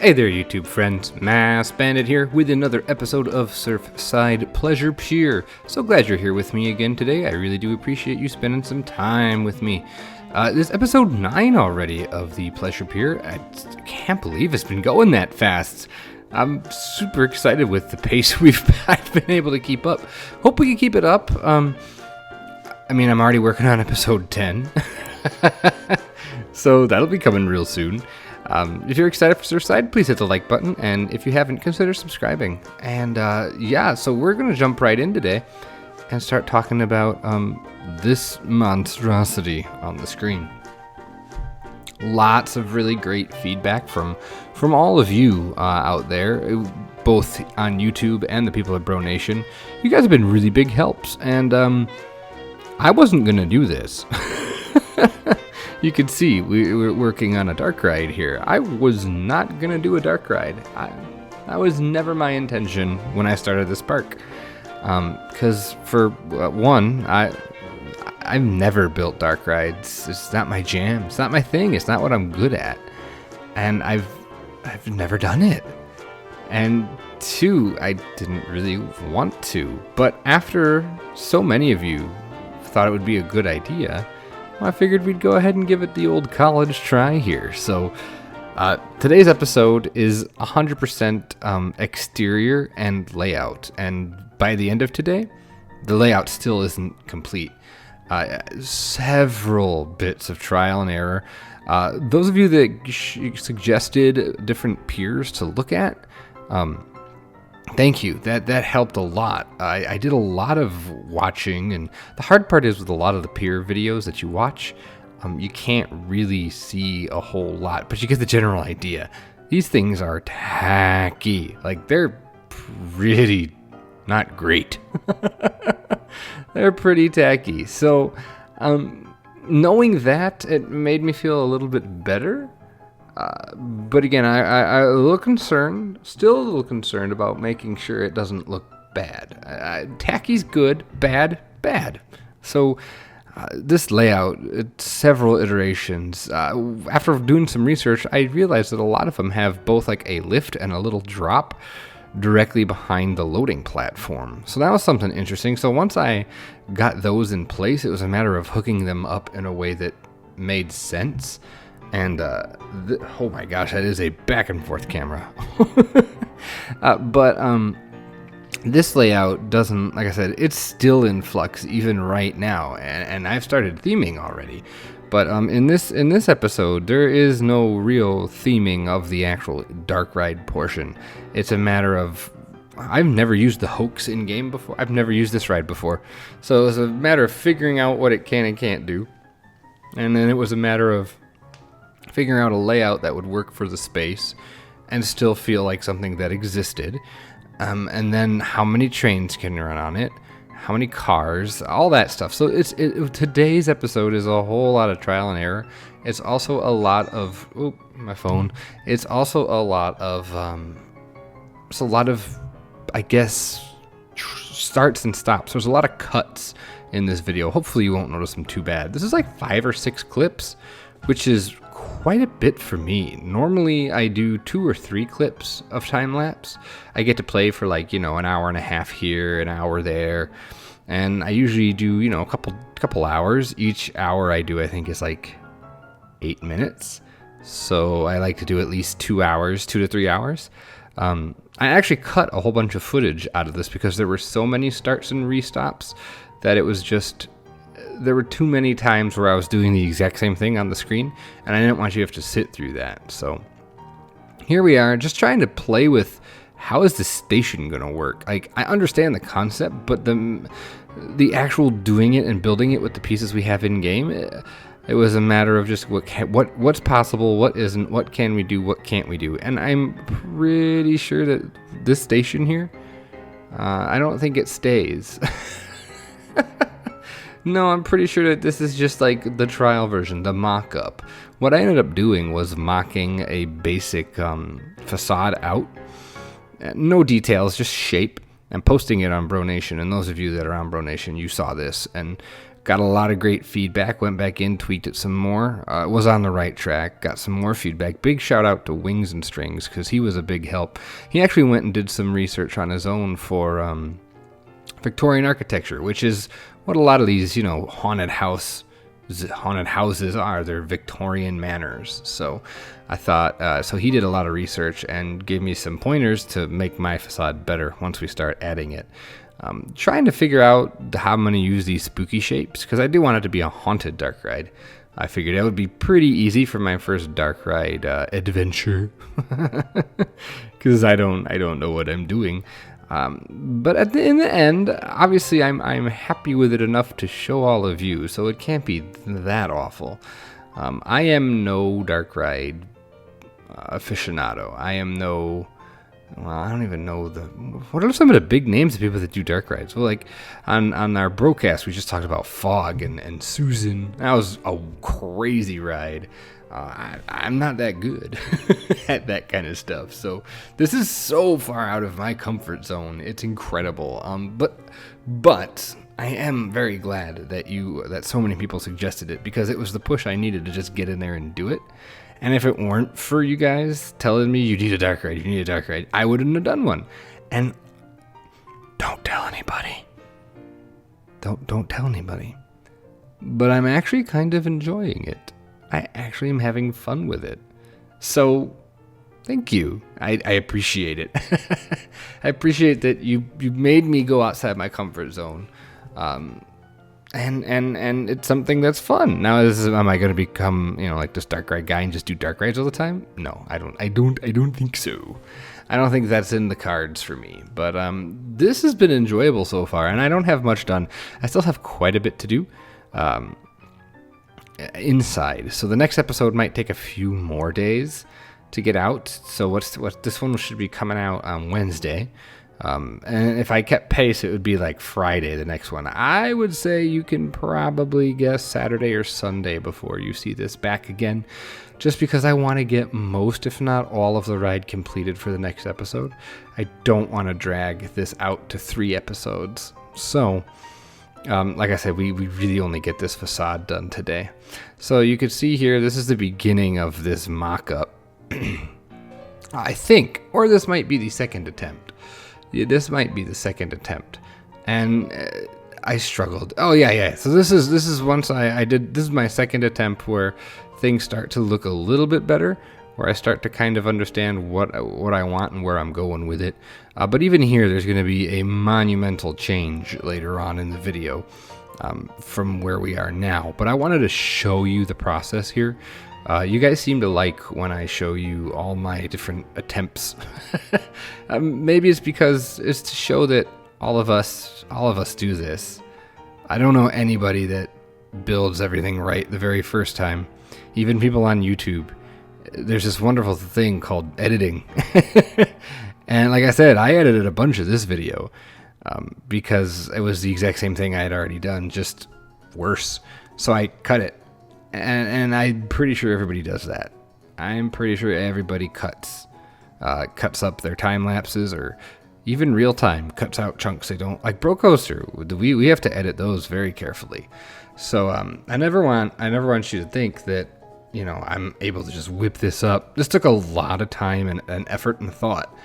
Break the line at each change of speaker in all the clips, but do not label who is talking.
Hey there, YouTube friends. Mass Bandit here with another episode of Surfside Pleasure Pier. So glad you're here with me again today. I really do appreciate you spending some time with me. This is episode 9 already of the Pleasure Pier. I can't believe it's been going that fast. I'm super excited with the pace I've been able to keep up. Hope we can keep it up. I'm already working on episode 10. So that'll be coming real soon. If you're excited for Surfside, please hit the like button, and if you haven't, consider subscribing. And so we're going to jump right in today and start talking about this monstrosity on the screen. Lots of really great feedback from all of you out there, both on YouTube and the people at Bro Nation. You guys have been really big helps, and I wasn't going to do this. You can see we're working on a Darkride here. I was not going to do a Darkride. That was never my intention when I started this park. Because for one, I've never built Darkrides. It's not my jam. It's not my thing. It's not what I'm good at. And I've never done it. And two, I didn't really want to. But after so many of you thought it would be a good idea, I figured we'd go ahead and give it the old college try here. So today's episode is 100% exterior and layout. And by the end of today, the layout still isn't complete. Several bits of trial and error. Those of you that suggested different piers to look at, thank you. That helped a lot. I did a lot of watching, and the hard part is with a lot of the pier videos that you watch, you can't really see a whole lot, but you get the general idea. These things are tacky. Like, they're pretty not great. They're pretty tacky. So, knowing that, it made me feel a little bit better. But again, I'm still a little concerned about making sure it doesn't look bad. Tacky's good, bad. So this layout, several iterations. After doing some research, I realized that a lot of them have both like a lift and a little drop directly behind the loading platform. So that was something interesting. So once I got those in place, it was a matter of hooking them up in a way that made sense. And, oh my gosh, that is a back and forth camera. But this layout doesn't, like I said, it's still in flux even right now. And I've started theming already. But in this episode, there is no real theming of the actual Darkride portion. It's a matter of, I've never used the hoax in game before. I've never used this ride before. So it was a matter of figuring out what it can and can't do. And then it was a matter of figuring out a layout that would work for the space and still feel like something that existed. And then how many trains can you run on it? How many cars? All that stuff. So today's episode is a whole lot of trial and error. It's also a lot of... Oh, my phone. It's also a lot of... I guess, starts and stops. There's a lot of cuts in this video. Hopefully you won't notice them too bad. This is like 5 or 6 clips, which is quite a bit for me. Normally I do 2 or 3 clips of time lapse. I get to play for like, an hour and a half here, an hour there, and I usually do, a couple hours. Each hour I do, I think, is like 8 minutes. So I like to do at least 2 hours, 2 to 3 hours. I actually cut a whole bunch of footage out of this because there were so many starts and restops that it was just... There were too many times where I was doing the exact same thing on the screen, and I didn't want you to have to sit through that. So here we are, just trying to play with how is this station going to work. Like, I understand the concept, but the actual doing it and building it with the pieces we have in game, it was a matter of just what's possible, what isn't, what can we do, what can't we do. And I'm pretty sure that this station here, I don't think it stays. No, I'm pretty sure that this is just like the trial version, the mock-up. What I ended up doing was mocking a basic facade out. No details, just shape, and posting it on Bro Nation. And those of you that are on Bro Nation, you saw this. And Got a lot of great feedback. Went back in, tweaked it some more. Was on the right track. Got some more feedback. Big shout out to Wings and Strings because he was a big help. He actually went and did some research on his own for Victorian architecture, which is what a lot of these, haunted houses are. They're Victorian manors. So I thought, so he did a lot of research and gave me some pointers to make my facade better once we start adding it. Trying to figure out how I'm going to use these spooky shapes because I do want it to be a haunted Darkride. I figured it would be pretty easy for my first Darkride adventure because I don't know what I'm doing. But in the end, obviously I'm happy with it enough to show all of you, so it can't be that awful. I am no Darkride aficionado. I am no... Well, I don't even know what are some of the big names of people that do Darkrides? Well, like on our broadcast, we just talked about Fog and Susan. That was a crazy ride. I'm not that good at that kind of stuff. So this is so far out of my comfort zone. It's incredible. But I am very glad that so many people suggested it because it was the push I needed to just get in there and do it. And if it weren't for you guys telling me you need a Darkride, I wouldn't have done one. And don't tell anybody. Don't tell anybody. But I'm actually kind of enjoying it. I actually am having fun with it. So thank you. I appreciate it. I appreciate that you made me go outside my comfort zone. And it's something that's fun. Now, am I going to become, like this Darkride guy and just do Darkrides all the time? No, I don't think so. I don't think that's in the cards for me. But this has been enjoyable so far, and I don't have much done. I still have quite a bit to do inside. So the next episode might take a few more days to get out. So this one should be coming out on Wednesday. And if I kept pace, it would be like Friday, the next one. I would say you can probably guess Saturday or Sunday before you see this back again, just because I want to get most, if not all, of the ride completed for the next episode. I don't want to drag this out to 3 episodes. So, like I said, we really only get this facade done today. So you can see here, this is the beginning of this mock-up. I think, or this might be the second attempt. Yeah, this might be the second attempt, and I struggled. Oh yeah. So this is once I did. This is my second attempt where things start to look a little bit better, where I start to kind of understand what I want and where I'm going with it. But even here, there's going to be a monumental change later on in the video from where we are now. But I wanted to show you the process here. You guys seem to like when I show you all my different attempts. Maybe it's because it's to show that all of us do this. I don't know anybody that builds everything right the very first time. Even people on YouTube. There's this wonderful thing called editing. And like I said, I edited a bunch of this video because it was the exact same thing I had already done, just worse. So I cut it. And I'm pretty sure everybody does that. I'm pretty sure everybody cuts up their time lapses, or even real time cuts out chunks they don't like. Bro Coaster, we have to edit those very carefully. So I never want you to think that I'm able to just whip this up. This took a lot of time and effort and thought,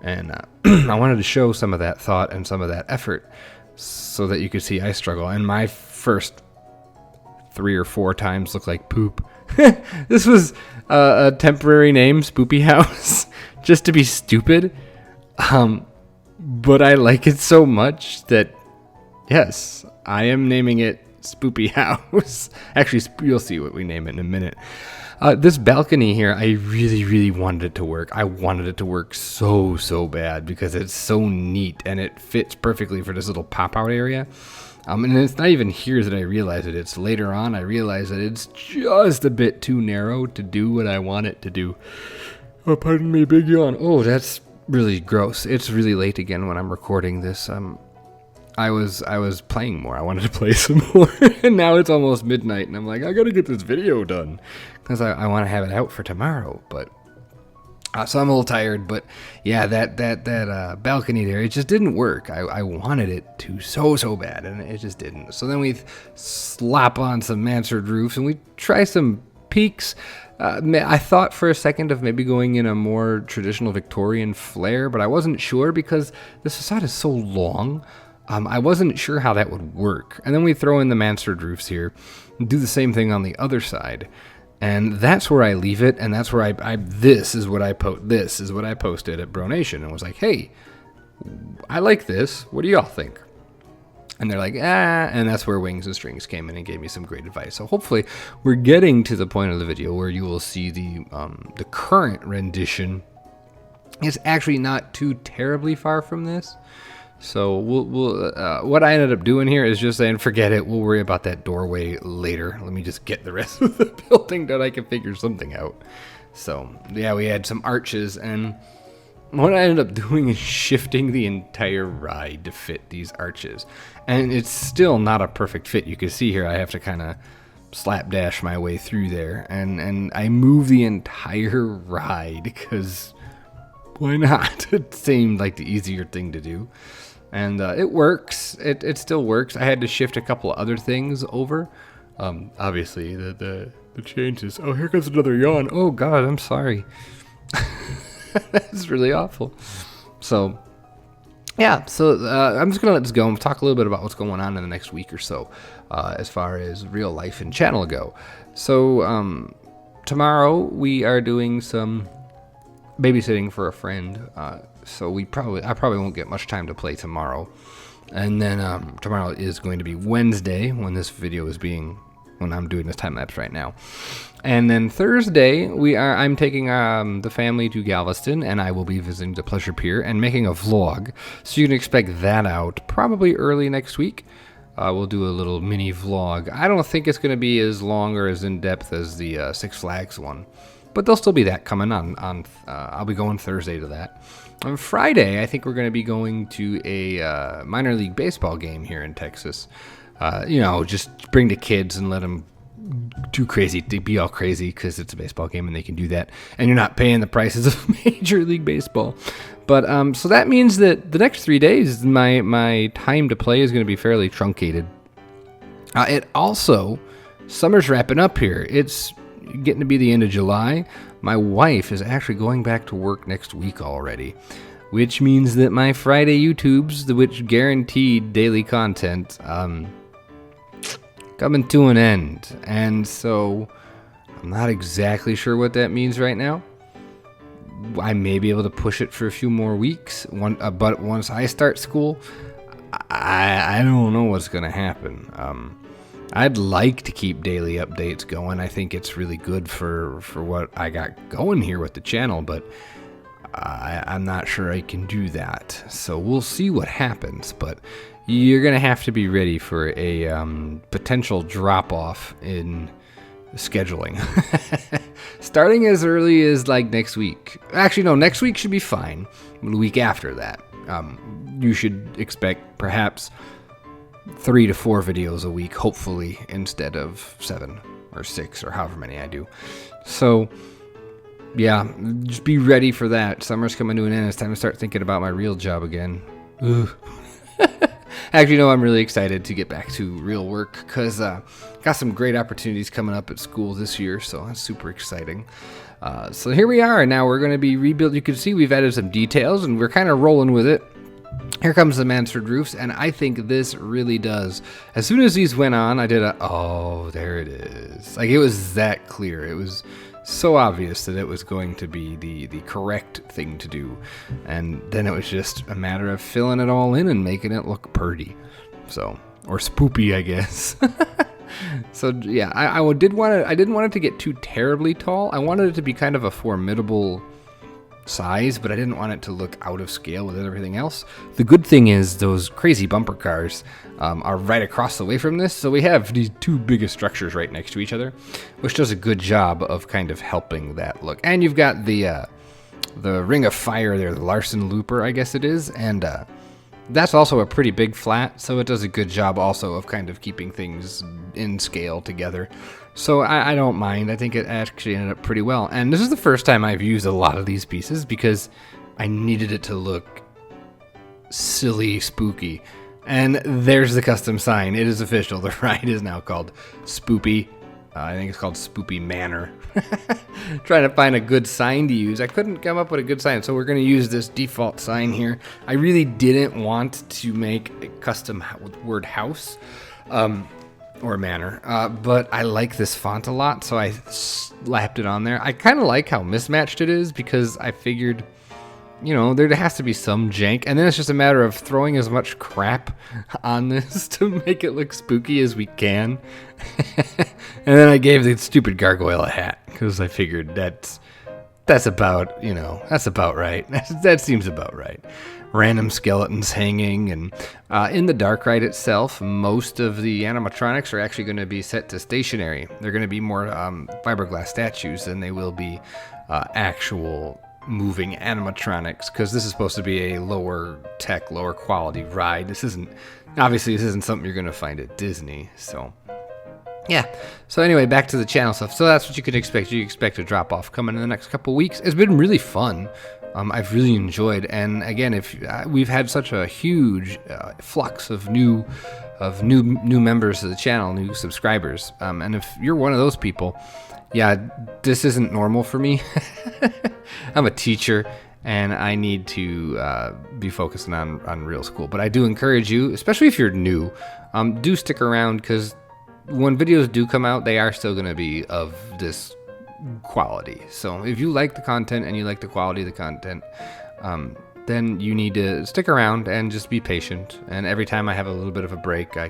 and I wanted to show some of that thought and some of that effort so that you could see I struggle. And my first 3 or 4 times look like poop. This was a temporary name, Spoopy House, just to be stupid. But I like it so much that, yes, I am naming it Spoopy House. Actually, you'll see what we name it in a minute. This balcony here, I really, really wanted it to work. I wanted it to work so bad because it's so neat and it fits perfectly for this little pop-out area. And it's not even here that I realize it. It's later on I realize that it's just a bit too narrow to do what I want it to do. Oh, pardon me, big yawn. Oh, that's really gross. It's really late again when I'm recording this. I was playing more. I wanted to play some more. And now it's almost midnight, and I'm like, I gotta get this video done because I want to have it out for tomorrow. But So I'm a little tired, but yeah, that balcony there, it just didn't work. I wanted it to so bad, and it just didn't. So then we slap on some mansard roofs, and we try some peaks. I thought for a second of maybe going in a more traditional Victorian flair, but I wasn't sure because the facade is so long. I wasn't sure how that would work. And then we throw in the mansard roofs here, and do the same thing on the other side. And that's where I leave it, and that's where this is what I posted at Bronation, and was like, hey, I like this. What do y'all think? And they're like, and that's where Wings and Strings came in and gave me some great advice. So hopefully we're getting to the point of the video where you will see the current rendition is actually not too terribly far from this. So what I ended up doing here is just saying, forget it. We'll worry about that doorway later. Let me just get the rest of the building done. I can figure something out. So yeah, we had some arches, and what I ended up doing is shifting the entire ride to fit these arches. And it's still not a perfect fit. You can see here I have to kind of slapdash my way through there. And I move the entire ride because why not? It seemed like the easier thing to do. And it works. It still works. I had to shift a couple of other things over. Obviously, the changes. Oh, here comes another yawn. Oh, God, I'm sorry. That's really awful. So, yeah. So I'm just going to let this go and talk a little bit about what's going on in the next week or so as far as real life and channel go. So tomorrow we are doing some babysitting for a friend. So I probably won't get much time to play tomorrow. And then tomorrow is going to be Wednesday when I'm doing this time lapse right now. And then Thursday I'm taking the family to Galveston, and I will be visiting the Pleasure Pier and making a vlog. So you can expect that out probably early next week. We'll do a little mini vlog. I don't think it's going to be as long or as in depth as the Six Flags one, but there'll still be that coming on. I'll be going Thursday to that. On Friday, I think we're going to be going to a minor league baseball game here in Texas. Just bring the kids and let them be all crazy because it's a baseball game and they can do that. And you're not paying the prices of Major League Baseball. But so that means that the next 3 days, my time to play is going to be fairly truncated. It also, summer's wrapping up here. It's getting to be the end of July. My wife is actually going back to work next week already, which means that my Friday YouTubes, which guaranteed daily content, coming to an end. And so I'm not exactly sure what that means right now. I may be able to push it for a few more weeks, but once I start school, I don't know what's going to happen. I'd like to keep daily updates going. I think it's really good for what I got going here with the channel, but I'm not sure I can do that. So we'll see what happens, but you're going to have to be ready for a potential drop-off in scheduling. Starting as early as like next week. Actually, no, next week should be fine. The week after that, you should expect perhaps 3 to 4 videos a week, hopefully, instead of 7 or 6 or however many I do. So, yeah, just be ready for that. Summer's coming to an end. It's time to start thinking about my real job again. Ugh. Actually, no, I'm really excited to get back to real work because got some great opportunities coming up at school this year, so that's super exciting. So here we are. Now we're going to be rebuilt. You can see we've added some details, and we're kind of rolling with it. Here comes the mansard roofs, and I think this really does. As soon as these went on, I did oh, there it is. Like, it was that clear. It was so obvious that it was going to be the correct thing to do. And then it was just a matter of filling it all in and making it look pretty. So, or spoopy, I guess. So, yeah, I didn't want it to get too terribly tall. I wanted it to be kind of a formidable size, but I didn't want it to look out of scale with everything else. The good thing is those crazy bumper cars are right across the way from this, so we have these two biggest structures right next to each other, which does a good job of kind of helping that look. And you've got the Ring of Fire there, the Larson Looper, I guess it is, and That's also a pretty big flat, so it does a good job also of kind of keeping things in scale together. So I don't mind. I think it actually ended up pretty well. And this is the first time I've used a lot of these pieces because I needed it to look silly, spooky. And there's the custom sign. It is official. The ride is now called Spoopy. I think it's called Spoopy Manor. Trying to find a good sign to use. I couldn't come up with a good sign, so we're going to use this default sign here. I really didn't want to make a custom word house or manor, but I like this font a lot, so I slapped it on there. I kind of like how mismatched it is because I figured, you know, there has to be some jank, and then it's just a matter of throwing as much crap on this to make it look spooky as we can. And then I gave the stupid gargoyle a hat because I figured that's about, you know, that's about right. That seems about right. Random skeletons hanging, and in the Darkride itself, most of the animatronics are actually going to be set to stationary. They're going to be more fiberglass statues than they will be actual moving animatronics, because this is supposed to be a lower tech, lower quality ride. This isn't something you're going to find at Disney. So yeah. So anyway, back to the channel stuff. So that's what you can expect. You expect a drop off coming in the next couple weeks. It's been really fun. I've really enjoyed, and again, if we've had such a huge flux of new members of the channel, new subscribers, and if you're one of those people, yeah, this isn't normal for me. I'm a teacher, and I need to be focusing on real school. But I do encourage you, especially if you're new, do stick around, because when videos do come out, they are still going to be of this quality. So if you like the content and you like the quality of the content, then you need to stick around and just be patient. And every time I have a little bit of a break, I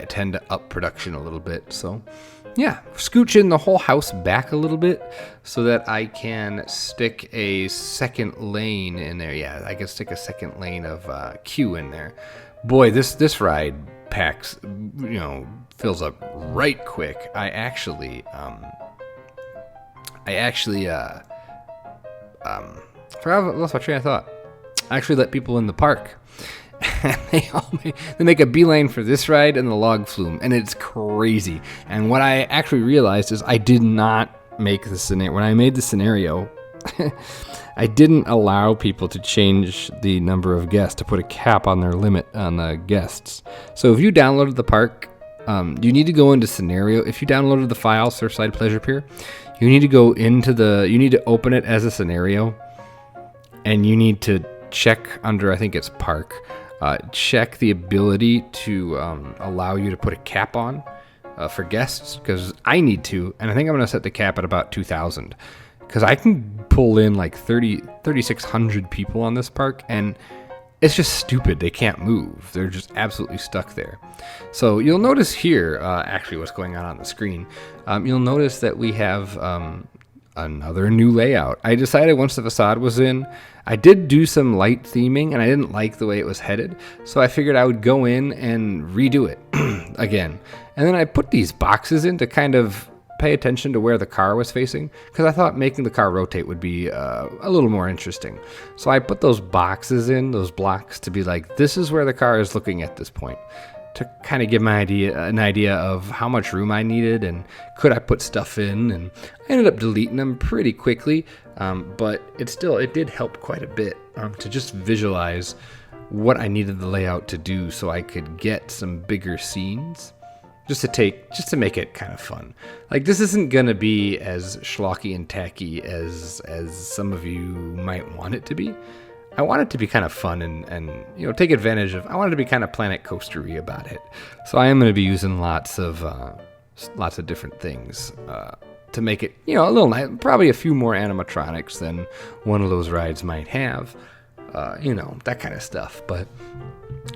tend to up production a little bit. So yeah, scooch in the whole house back a little bit so that I can stick a second lane in there. Yeah, I can stick a second lane of queue in there. Boy, this ride packs, you know, fills up right quick. I actually lost my train of thought. I actually let people in the park. They make a beeline for this ride and the log flume, and it's crazy. And what I actually realized is I did not make the scenario. When I made the scenario, I didn't allow people to change the number of guests, to put a cap on their limit on the guests. So if you downloaded the park, you need to go into scenario. If you downloaded the file, Surfside Pleasure Pier, you need to go into you need to open it as a scenario, and you need to check under, I think it's park, check the ability to allow you to put a cap on for guests, because I need to, and I think I'm going to set the cap at about 2,000, because I can pull in like 3,600 people on this park, and it's just stupid. They can't move. They're just absolutely stuck there. So you'll notice here, actually what's going on the screen, you'll notice that we have another new layout. I decided once the facade was in, I did do some light theming, and I didn't like the way it was headed, so I figured I would go in and redo it again. And then I put these boxes in to kind of pay attention to where the car was facing, because I thought making the car rotate would be a little more interesting. So I put those boxes in, those blocks, to be like, this is where the car is looking at this point, to kind of give an idea of how much room I needed and could I put stuff in. And I ended up deleting them pretty quickly, but it did help quite a bit to just visualize what I needed the layout to do so I could get some bigger scenes. Just to make it kind of fun. Like, this isn't gonna be as schlocky and tacky as some of you might want it to be. I want it to be kind of fun and you know, take advantage of. I want it to be kind of Planet Coastery about it. So I am going to be using lots of different things to make it, you know, a little nice. Probably a few more animatronics than one of those rides might have. You know, that kind of stuff. But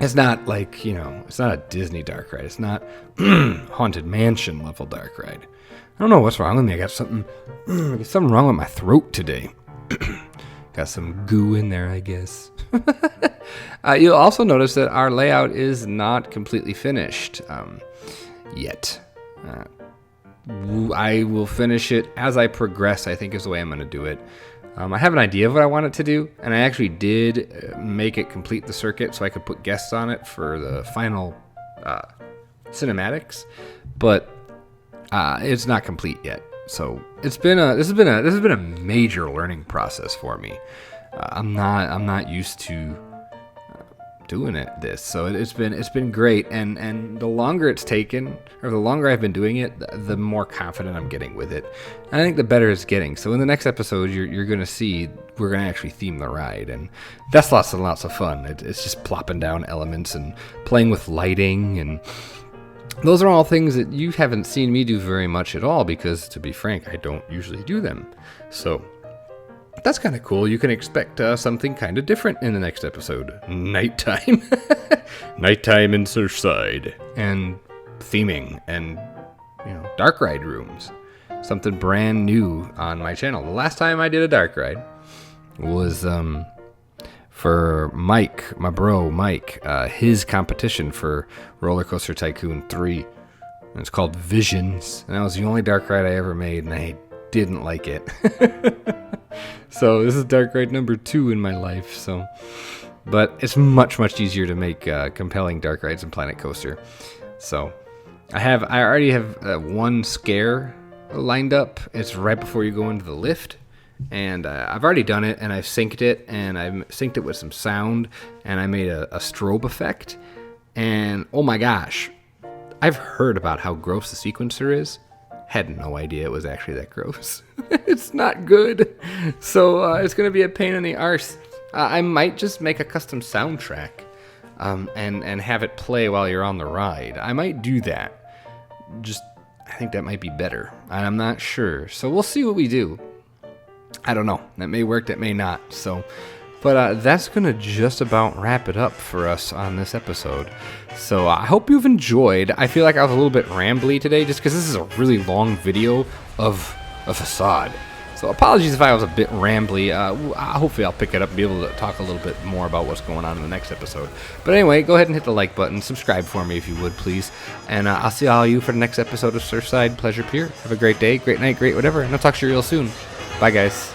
it's not like, you know, it's not a Disney dark ride. It's not Haunted Mansion level dark ride. I don't know what's wrong with me. I got something wrong with my throat today. Got some goo in there, I guess. You'll also notice that our layout is not completely finished yet. I will finish it as I progress, I think is the way I'm going to do it. I have an idea of what I want it to do, and I actually did make it complete the circuit so I could put guests on it for the final cinematics, but it's not complete yet. So this has been a major learning process for me. I'm not used to doing this, so it's been great, and the longer it's taken, or the longer I've been doing it, the more confident I'm getting with it. And I think the better it's getting. So in the next episode, you're gonna see we're gonna actually theme the ride, and that's lots and lots of fun. It's just plopping down elements and playing with lighting, and those are all things that you haven't seen me do very much at all, because to be frank, I don't usually do them. So that's kind of cool. You can expect something kind of different in the next episode. Nighttime. Nighttime in Surfside. And theming. And, Darkride rooms. Something brand new on my channel. The last time I did a Darkride was for Mike, my bro Mike, his competition for Roller Coaster Tycoon 3. And it's called Visions. And that was the only Darkride I ever made, and I didn't like it. So this is Darkride number 2 in my life. But it's much easier to make compelling dark rides in Planet Coaster. So I already have one scare lined up. It's right before you go into the lift, and I've already done it, and I've synced it, and I've synced it with some sound, and I made a strobe effect. And oh my gosh, I've heard about how gross the sequencer is. Had no idea it was actually that gross. It's not good. So it's going to be a pain in the arse. I might just make a custom soundtrack and have it play while you're on the ride. I might do that. I think that might be better. I'm not sure. So we'll see what we do. I don't know. That may work, that may not. But that's going to just about wrap it up for us on this episode. So I hope you've enjoyed. I feel like I was a little bit rambly today just because this is a really long video of a facade. So apologies if I was a bit rambly. Hopefully I'll pick it up and be able to talk a little bit more about what's going on in the next episode. But anyway, go ahead and hit the like button. Subscribe for me if you would, please. And I'll see all you for the next episode of Surfside Pleasure Pier. Have a great day, great night, great whatever. And I'll talk to you real soon. Bye, guys.